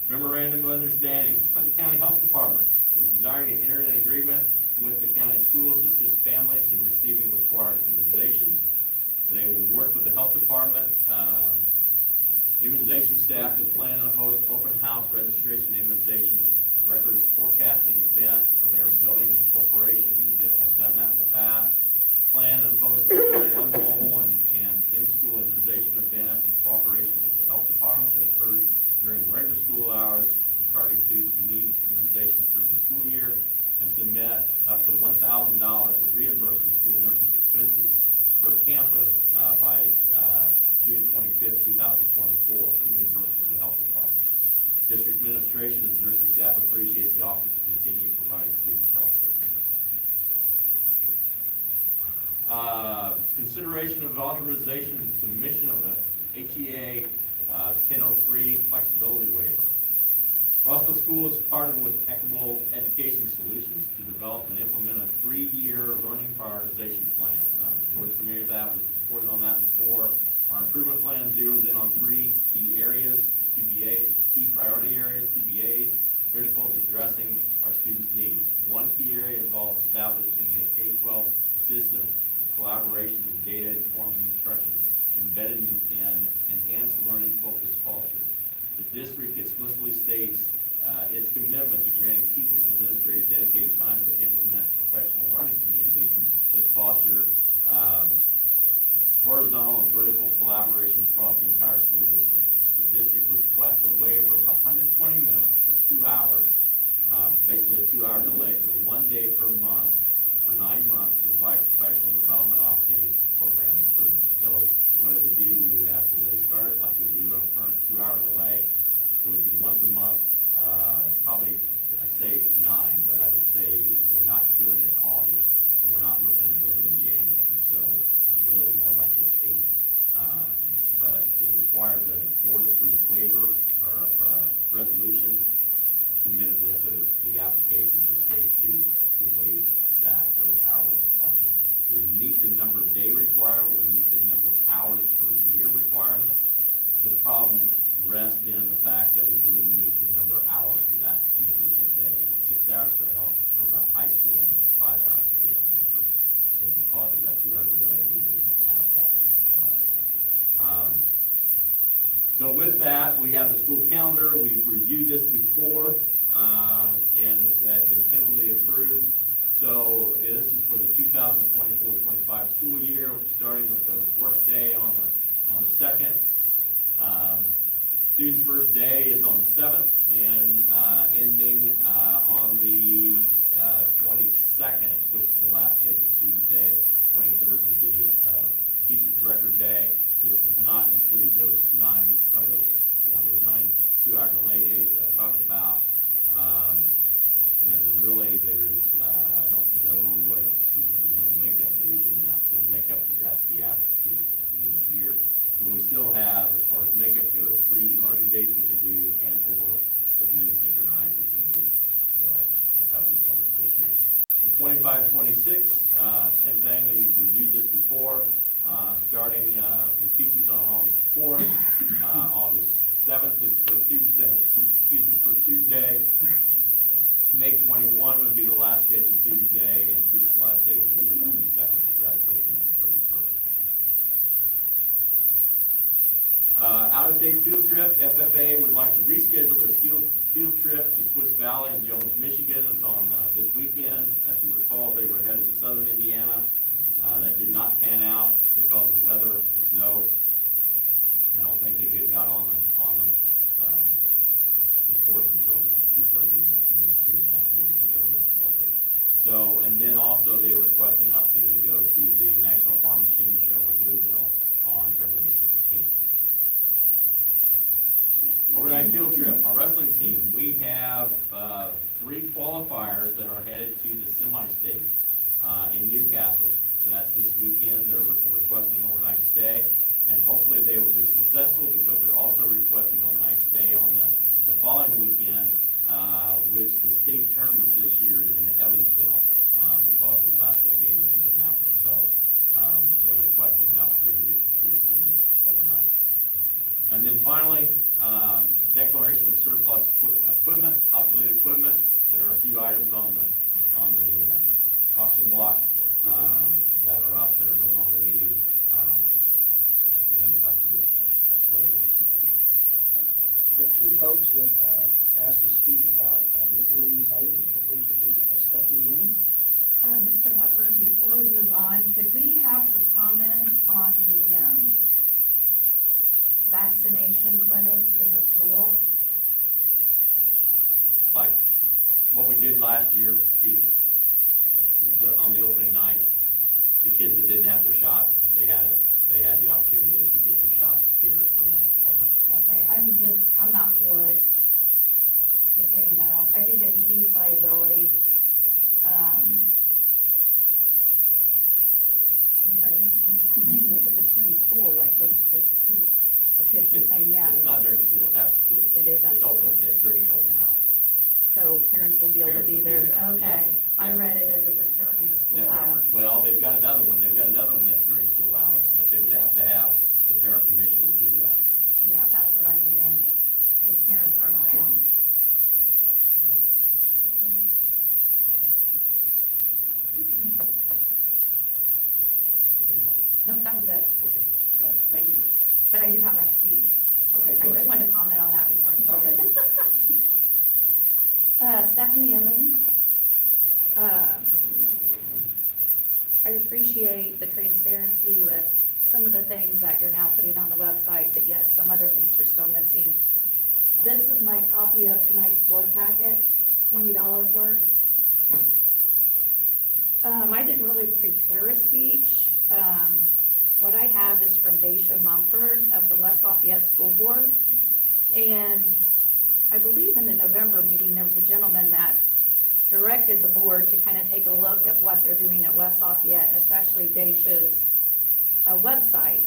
Memorandum of Understanding. Clinton County Health Department is desiring to enter an agreement with the county schools to assist families in receiving required immunizations. They will work with the health department, immunization staff to plan and host open house registration immunization records forecasting event for their building and corporation, and have done that in the past. Plan and host one mobile and in-school immunization event in cooperation with the health department that occurs during regular school hours to target students who need immunizations during the school year, and submit up to $1,000 of reimbursement school nurses' expenses per campus by June 25th, 2024 for reimbursement of the health department. District administration and nursing staff appreciates the offer to continue providing students health services. Consideration of authorization and submission of a HEA 1003 flexibility waiver. Rossville Schools partnered with Equitable Education Solutions to develop and implement a 3-year learning prioritization plan. The board's familiar with that. We've reported on that before. Our improvement plan zeroes in on 3 key areas, key priority areas, PBAs, critical to addressing our students' needs. One key area involves establishing a K-12 system of collaboration and data-informed instruction embedded in enhanced learning-focused culture. The district explicitly states its commitment to granting teachers and administrators dedicated time to implement professional learning communities that foster horizontal and vertical collaboration across the entire school district. The district requests a waiver of 120 minutes for 2 hours, basically a 2-hour delay for 1 day per month for 9 months to provide professional development opportunities for program improvement. So what it would do, we would have a delay start like we do on the current 2-hour delay. It would be once a month, probably, I say 9, but I would say we're not doing it in August, and we're not looking at doing it in January. So really more likely 8. But it requires a board-approved waiver or resolution submitted with the application to the state to waive those hours requirement. We meet the number of day requirement, we meet the number of hours per year requirement. The problem rests in the fact that we wouldn't meet the number of hours for that individual day. It's 6 hours for the high school and 5 hours for the elementary. So because of that 2-hour delay, we wouldn't have that hours. So with that, we have the school calendar. We've reviewed this before. and it's had been tentatively approved. So this is for the 2024-25 school year, starting with the work day on the 2nd. Students' first day is on the 7th and ending on the 22nd, which is the last scheduled student day. 23rd would be teacher's record day. This does not include those 9 2-hour delay days that I talked about. And really, there's, I don't see, there's no makeup days in that. So the makeup would have to be after the end of the year. But we still have, as far as makeup goes, 3 learning days we can do and or as many synchronized as you need. So that's how we covered it this year. The 25-26, same thing, we've reviewed this before, starting with teachers on August 4th. August 7th is the first student day, first student day. May 21 would be the last scheduled student day, and teacher's last day would be the 22nd for graduation on the 31st. Out-of-state field trip, FFA would like to reschedule their field trip to Swiss Valley in Jones, Michigan. It's on this weekend. If you recall, they were headed to southern Indiana. That did not pan out because of weather and snow. I don't think they got on the course until like 2:30 in the afternoon, 2 in the afternoon, so it really wasn't worth it. So, and then also they were requesting an opportunity to go to the National Farm Machinery Show in Louisville on February 16th. Overnight field trip, our wrestling team, we have 3 qualifiers that are headed to the semi-state in Newcastle. And that's this weekend. They're requesting overnight stay, and hopefully they will be successful because they're also requesting overnight stay on the following weekend, which the state tournament this year is in Evansville because of the basketball game in Indianapolis. So they're requesting the opportunity to attend overnight. And then finally, declaration of surplus equipment, obsolete equipment. There are a few items on the auction block that are up that are no longer needed and up for disposal. The 2 folks that asked to speak about miscellaneous items, the first would be Stephanie Emmons. Mr. Hubbard, before we move on, could we have some comment on the vaccination clinics in the school? Like what we did last year, on the opening night, the kids that didn't have their shots, they had the opportunity to get their shots here from the department. Okay, I'm not for it, just so you know. I think it's a huge liability. Anybody else want to I comment? mean, if it's during school, like what's the kid from saying, yeah. It's not during school, it's after school. It is after It's open, school. it's during the open house. So parents will be able to Parents be will be there. there. Okay, Yes, I yes. read it as it was during the school Yeah. hours. Well, they've got another one that's during school hours, but they would have to have the parent permission to do that. Yeah, that's what I'm against, when parents aren't around. Anything else? Nope, that was it, Okay, all right, thank you. but I do have my speech. Okay, I go just ahead. wanted to comment on that before I started. Okay. Stephanie Emmons. I appreciate the transparency with some of the things that you're now putting on the website, but yet some other things are still missing. This is my copy of tonight's board packet, $20 worth. I didn't really prepare a speech. What I have is from Daisha Mumford of the West Lafayette School Board. And I believe in the November meeting, there was a gentleman that directed the board to kind of take a look at what they're doing at West Lafayette, and especially Daisha's website,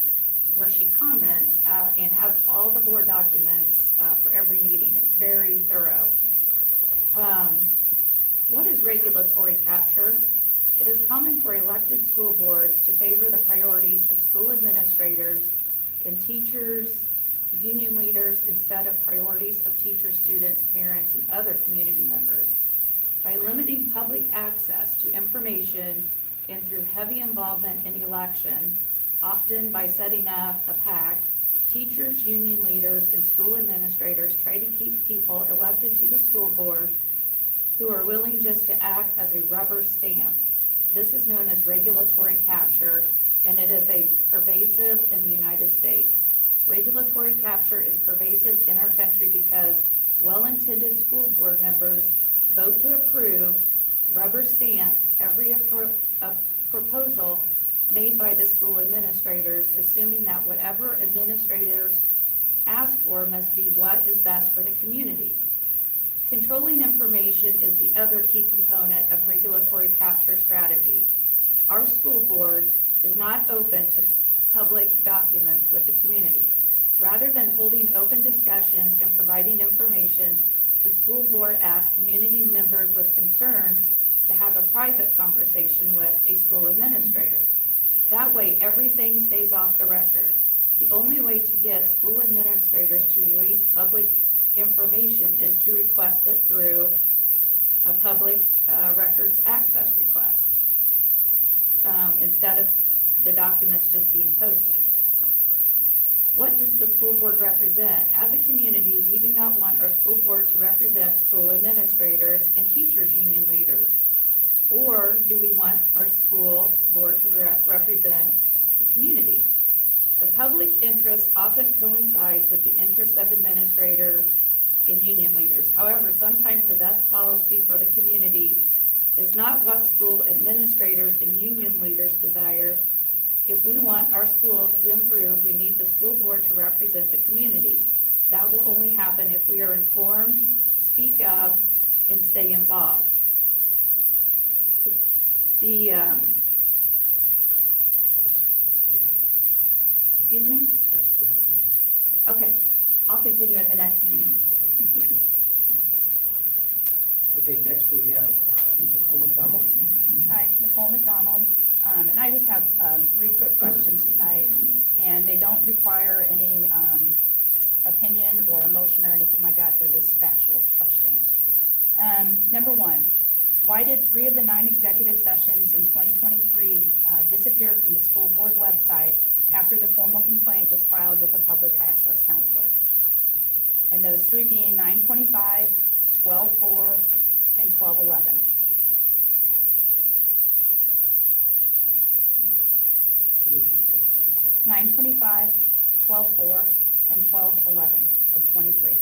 where she comments and has all the board documents for every meeting. It's very thorough. What is regulatory capture? It is common for elected school boards to favor the priorities of school administrators and teachers, union leaders, instead of priorities of teachers, students, parents, and other community members. By limiting public access to information and through heavy involvement in election, often by setting up a PAC teachers, union leaders, and school administrators try to keep people elected to the school board who are willing just to act as a rubber stamp. This is known as regulatory capture, and it is a pervasive in the United States. Regulatory capture is pervasive in our country because well-intended school board members vote to approve, rubber stamp, every proposal made by the school administrators, assuming that whatever administrators ask for must be what is best for the community. Controlling information is the other key component of regulatory capture strategy. Our school board is not open to public documents with the community. Rather than holding open discussions and providing information, the school board asks community members with concerns to have a private conversation with a school administrator. That way, everything stays off the record. The only way to get school administrators to release public information is to request it through a public records access request, instead of the documents just being posted. What does the school board represent? As a community, we do not want our school board to represent school administrators and teachers union leaders. Or do we want our school board to represent the community? The public interest often coincides with the interest of administrators and union leaders. However, sometimes the best policy for the community is not what school administrators and union leaders desire. If we want our schools to improve, we need the school board to represent the community. That will only happen if we are informed, speak up, and stay involved. Excuse me? That's 3 minutes. Okay, I'll continue at the next meeting. Okay, next we have Nicole McDonald. Hi, Nicole McDonald, and I just have 3 quick questions tonight, and they don't require any opinion or emotion or anything like that, they're just factual questions. Number 1, why did 3 of the 9 executive sessions in 2023 disappear from the school board website after the formal complaint was filed with a public access counselor? And those 3 being 9/25, 12/4, and 12/11. You repeat those again. 9/25, 12/4, and 12/11 of '23.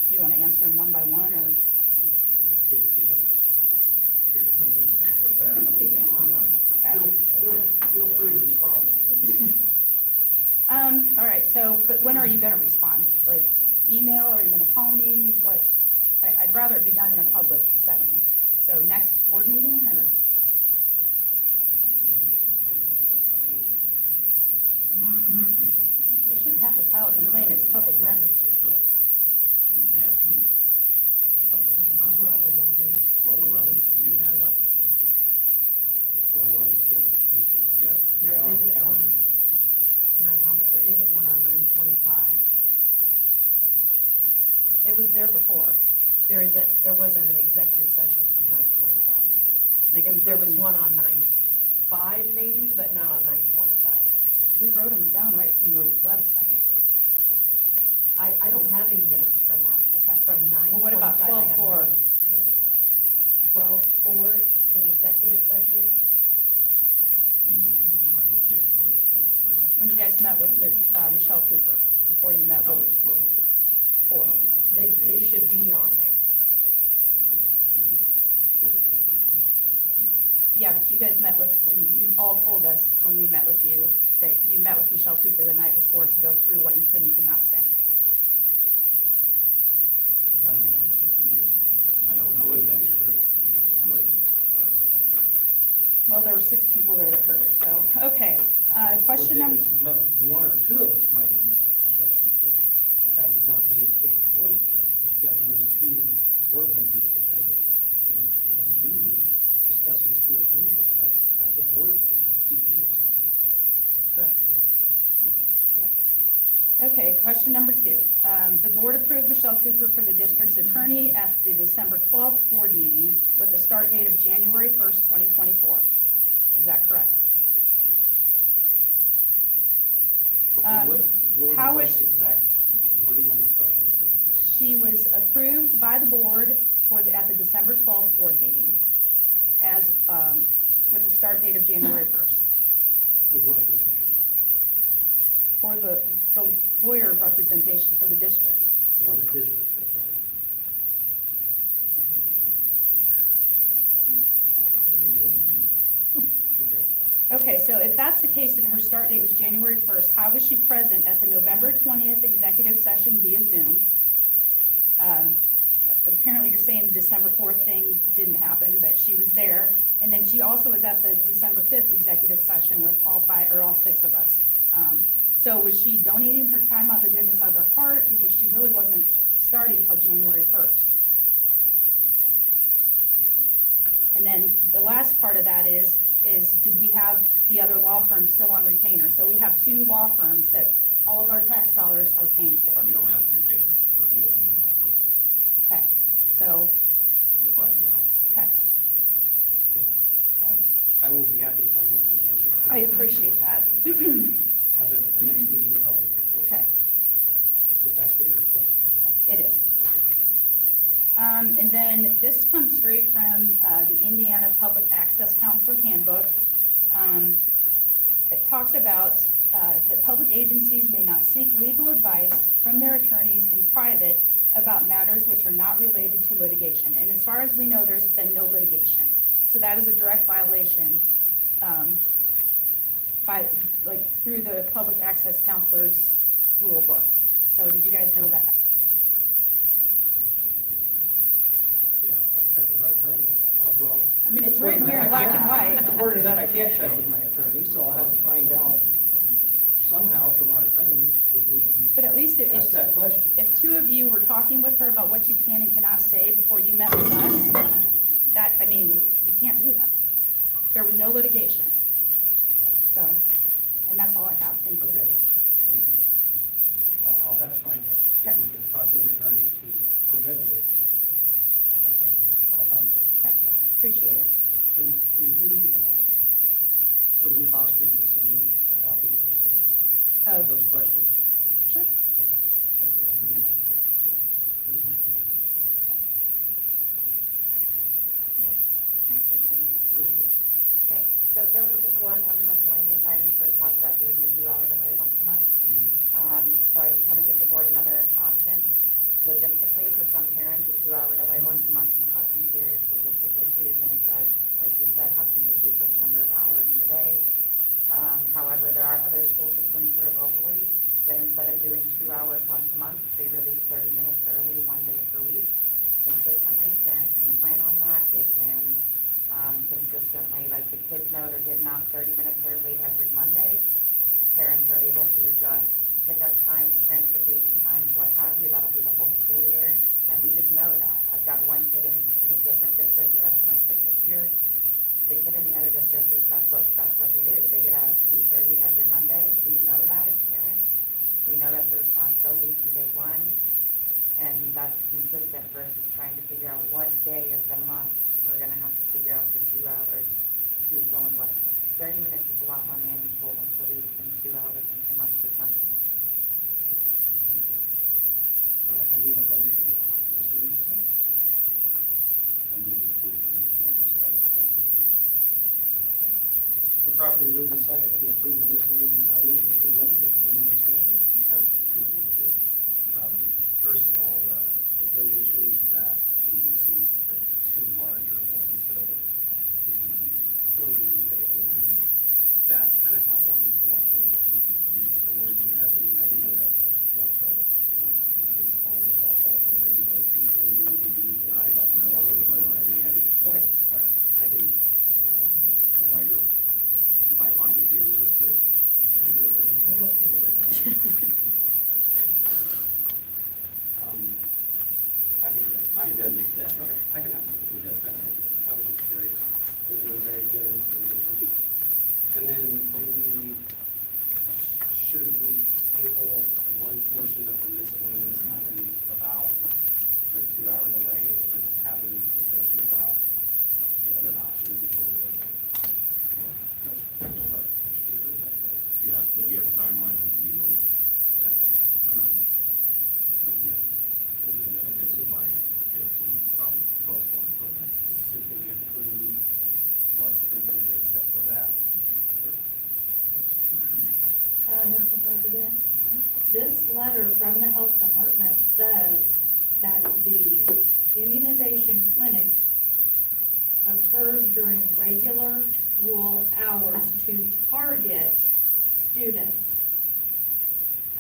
Do you want to answer them one by one, or? We typically don't respond. Here to come. Okay. Feel free to respond. All right, so, but when are you gonna respond? Like, email, or are you gonna call me? What, I'd rather it be done in a public setting. So next board meeting, or? We shouldn't have to file a complaint, it's public record. We didn't have to meet. I thought it was a 9. 12/11, so we didn't have it up. Well, what is there to cancel? Yes. There isn't one, can I comment, there isn't one on 9/25. It was there before. There wasn't an executive session from 9/25. Like, There was one on 9/5 maybe, but not on 9/25. We wrote them down right from the website. I don't have any minutes from that. Okay. From 9/25, Well, what about I have 12/4? no minutes. 12/4, an executive session? I don't think so, because, When you guys met with Michelle Cooper, before you met that with was 12. 4. That was the They, same day. they should be on there. That was December 5th, I think. Yeah, but you guys met with, and you all told us when we met with you, that you met with Michelle Cooper the night before to go through what you could and could not say. I don't, I believe wasn't that's here. true. I wasn't here, so. Well, there were 6 people there that heard it, so, okay. Question Well, number, One or two of us might have met with Michelle Cooper, but that would not be an official board meeting. Because you got more than 2 board members together in a meeting discussing school functions. That's a board meeting, you keep minutes on that. correct. So, Yep. Okay, question number 2. The board approved Michelle Cooper for the district's attorney at the December 12th board meeting with a start date of January 1st, 2024. Is that correct? What was how the was- exact wording on that question? She was approved by the board at the December 12th board meeting as, with the start date of January 1st. For what position? For the lawyer representation for the district. For the district, okay. Okay, so if that's the case and her start date was January 1st, how was she present at the November 20th executive session via Zoom? Apparently you're saying the December 4th thing didn't happen, but she was there. And then she also was at the December 5th executive session with all 6 of us. So was she donating her time out of the goodness of her heart because she really wasn't starting until January 1st? And then the last part of that is did we have the other law firm still on retainer? So we have 2 law firms that all of our tax dollars are paying for. We don't have a retainer for any law firm. Okay, so, It's by the hour. okay. Okay. I will be happy to find out the answer. I appreciate that. Have that at the next meeting, public report. Okay, If that's what you're requesting. it is. And then this comes straight from the Indiana Public Access Counselor Handbook. It talks about that public agencies may not seek legal advice from their attorneys in private about matters which are not related to litigation. And as far as we know, there's been no litigation. So that is a direct violation through the Public Access Counselor's rule book. So did you guys know that? Yeah, I'll check with our attorney and find out, well. I mean, it's written here in black and white. According to that, I can't check with my attorney, so I'll have to find out somehow from our attorney if we But at least can ask that question. if 2 of you were talking with her about what you can and cannot say before you met with us, that, I mean, you can't do that. There was no litigation. So, and that's all I have. Thank you. Okay, thank you. I'll have to find out if Okay. we can talk to an attorney to prevent it. I'll find out. Okay, appreciate it. Can you, would it be possible you could send me a copy of those, Oh. those questions? Sure. Okay, thank you. I can do that. Okay, so there was just one of the miscellaneous items where it talked about doing the 2-hour delay once a month. So I just want to give the board another option. Logistically, for some parents, a 2-hour delay once a month can cause some serious logistic issues, and it does, like we said, have some issues with the number of hours in the day. However, there are other school systems here locally that instead of doing 2 hours once a month, they release 30 minutes early, 1 day per week. Consistently, parents can plan on that. They can consistently, like the kids know they're getting out 30 minutes early every Monday. Parents are able to adjust pickup times, transportation times, what have you. That'll be the whole school year, and we just know that. I've got one kid in a different district, the rest of my kids are here. The kid in the other district, that's what they do. They get out at 2:30 every Monday. We know that as parents. We know that's a responsibility from day one, and that's consistent versus trying to figure out what day of the month we're gonna have to figure out for 2 hours who's going what. 30 minutes is a lot more manageable once a week than 2 hours once a month for some kids. All right, I need a motion on this thing. Properly moved and seconded, we approve the miscellaneous items as presented. Is there any discussion? First of all, the donations that we received, the 2 larger ones, so the facility sales, that kind of outlines what those would be used for. Do you have any idea of like what the baseball or softball programs are intending to use? I don't know, I don't have any idea. Okay, all right, I can, While you're, if I find it here real quick. I can read. I don't think it's It doesn't say. Okay, I can ask. It doesn't say. I was just curious. It was a very generous donation. And then should we table one portion of the miscellaneous items about the 2-hour delay and just having a discussion about the other option before we go. Yes, but you have a timeline to deal with. This is my, so you probably postpone until next week. So can we approve what's presented except for that? Mr. President, this letter from the health department says that the immunization clinic occurs during regular school hours to target students.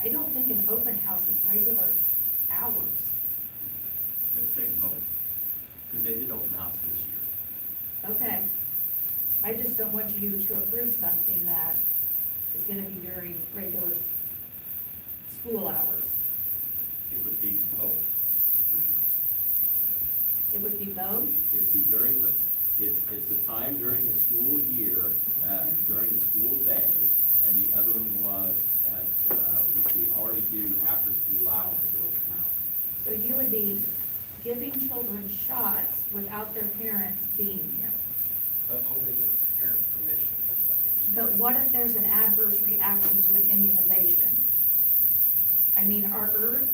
I don't think an open house is regular hours. Let's take both, because they did open house this year. Okay. I just don't want you to approve something that is gonna be during regular school hours. It would be both, for sure. It would be both? It'd be during the, it's a time during the school year, during the school day, and the other one was at, which we already do after school hours at open house. So you would be giving children shots without their parents being here? But only with parent permission. But what if there's an adverse reaction to an immunization? I mean,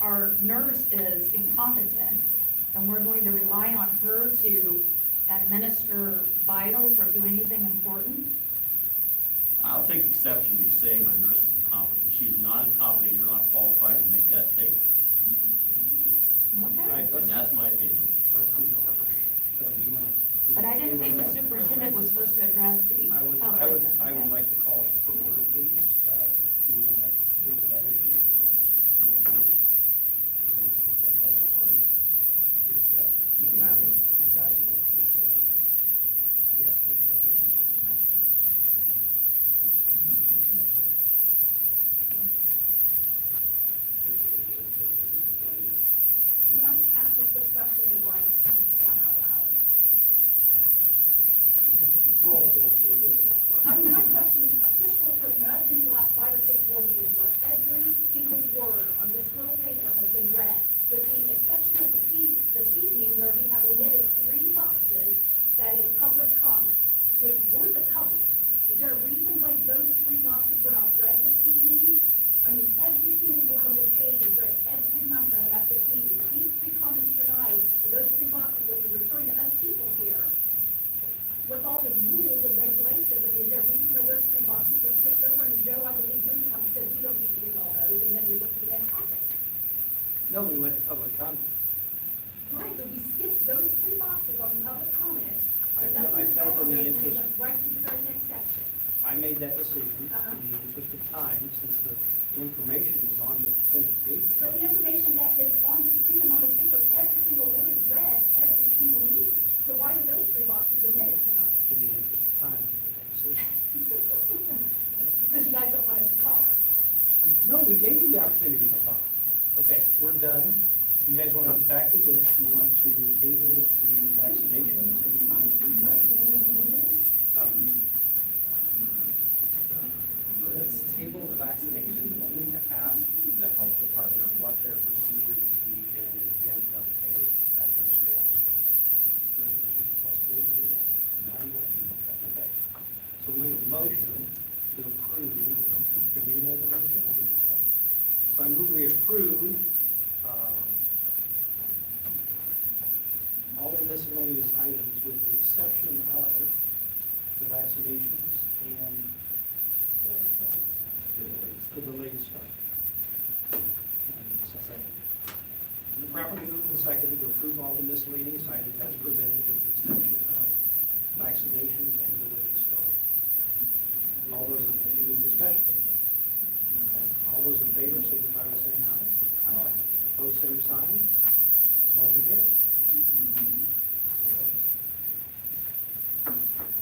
our nurse is incompetent, and we're going to rely on her to administer vitals or do anything important? I'll take exception to you saying our nurse is incompetent. She is not incompetent, you're not qualified to make that statement. Okay. Right, And that's my opinion. let's move on. So do you wanna- But I didn't think the superintendent was supposed to address the I would, public. I would, but I would okay. like to call for order, please. Do you want to table that issue? Yeah. That was, that is miscellaneous. Yeah. Can I just ask a quick question and why not allowed? Roll adults are good. My question, just real quick, when I've been to the last 5 or 6 board meetings where every single word on this little paper has been read, with the exception of this evening where we have omitted 3 boxes that is public comment, which were the public. Is there a reason why those 3 boxes were not read this evening? I mean, every single word on this page is read every month that I'm at this meeting. These 3 comments tonight, or those 3 boxes, which are referring to us people here, with all the rules and regulations, I mean, is there a reason why those 3 boxes were skipped over? And Joe, I believe, Rubicon said we don't need to hit all those, and then we look to the next topic. No, we went to public comment. Right, but we skipped those 3 boxes on the public comment. I and that felt- I was felt read on in the those, and we interest- went right to the very next section. I made that decision Uh-huh. in the interest of time, since the information is on the printed paper. But the information that is on the screen and on this paper, every single word is read every single meeting. So why were those 3 boxes omitted tonight? In the interest of time, I made that decision. Because you guys don't want us to talk. No, we gave you the opportunity to talk. Okay, we're done. You guys want to back to this, you want to table the vaccinations, or do you want to approve that? Let's table the vaccinations only to ask the health department what their procedure would be in the event of a adverse reaction. Okay. So we need a motion to approve, can we make a motion? So I move we approve, all the miscellaneous items with the exception of the vaccinations and the delayed start. And second. The property moved and seconded to approve all the miscellaneous items as presented with the exception of vaccinations and delayed start. All those in, any discussion? All those in favor signify by saying aye. Aye. Opposed, same sign. Motion carries.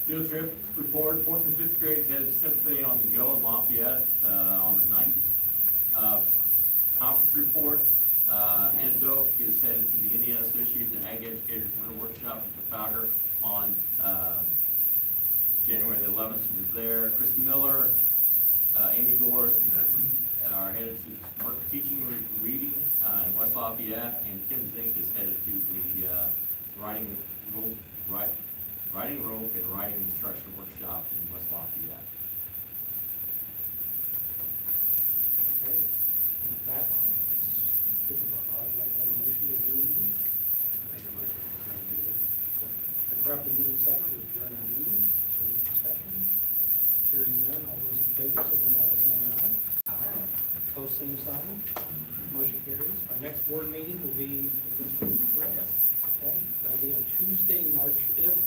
Field trip report, 4th and 5th grades headed to Symphony on the Go in Lafayette on the 9th. Conference reports, Hannah Doak is headed to the Indiana Association of Ag Educators Winter Workshop in Trafalgar on January the 11th. She was there. Chris Miller, Amy Doris, and are headed to Smart Teaching Reading in West Lafayette, and Kim Zink is headed to the writing rope and writing instruction workshop in West Lafayette. Okay, with that, I'd like to have a motion to adjourn the meeting. Make a motion to adjourn the meeting. And properly moving second to adjourn our meeting. Is there any discussion? Hearing none, all those in favor, signify by saying aye. Post same sign. Motion carries. Our next board meeting will be, correct? Okay, that'll be on Tuesday, March 5th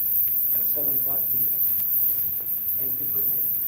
at 7 o'clock p.m. Thank you for attending.